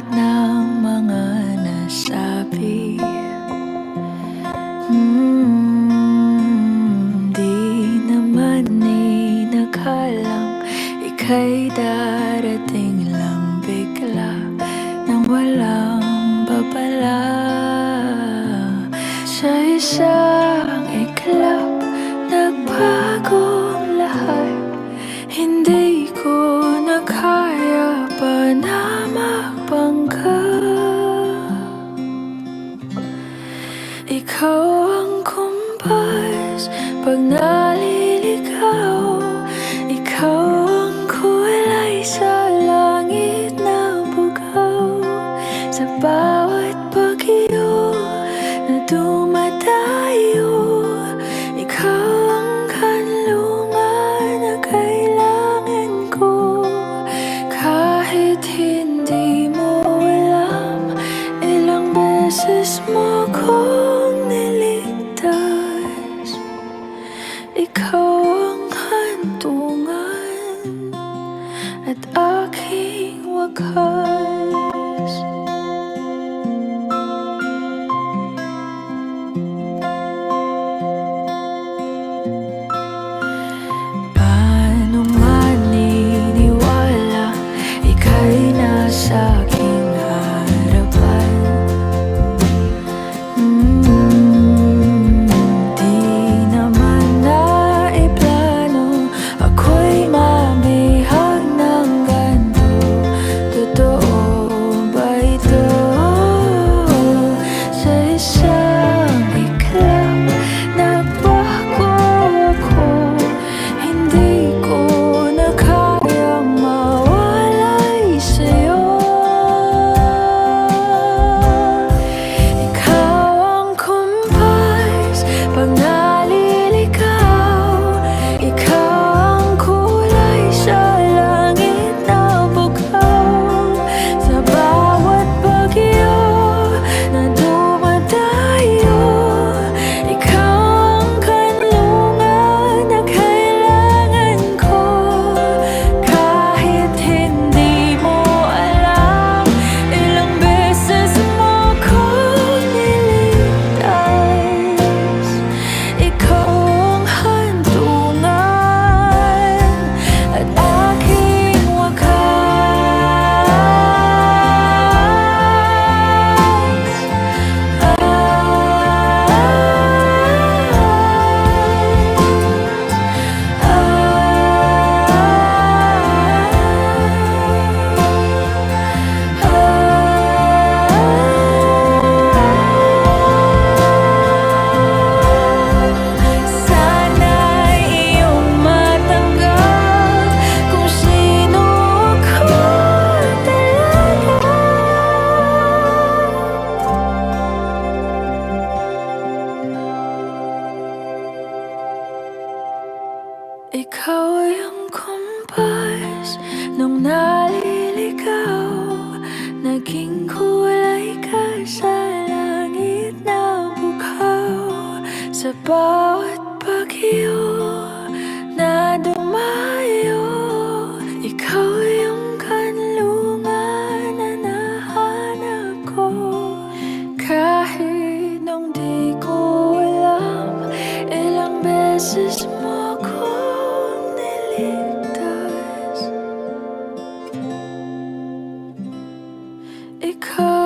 lahat ng mga nasabi. Di naman inakalang ika'y darating lang bigla nang walang babala. Sa isang iglap, nagbagong lahat. Hindi ko na kaya pa na magpangka. Ikaw ang kumpas pag naliligaw. Ikaw ang kulay sa langit na bugaw. Sa bawat bagyo na dumadayo, ikaw ang kanlungan na kailangan ko. Kahit hindi mo alam, ilang beses mo kong niligtas. Ikaw ang hantungan at aking wakas. Paano maniniwala ika'y nasa aking harapan? Di naman naiplano, ako'y mamihag ng ganito. Totoo ba ito? Sa isang iglap, nagbago ako. Hindi ko na kayang mawalay sa'yo. Ikaw ang kumpas pag naliligaw. Ikaw ang kulay sa langit na bugaw. Sa bawat bagyo na dumadayo, ikaw ang kanlungan na kailangan ko. Kahit hindi mo alam, ilang beses mo kong niligtas. Ikaw ang hantungan at aking sana'y iyong matanggap kung sino ako talaga. Ikaw yung kumpas nung naliligaw. Naging kulay ka sa langit na bugaw. Sa bawat bagyo na dumayo, ikaw yung kanlungan na nahanap ko. Kahit nung di ko alam, ilang beses mo kong niligtas. Ikaw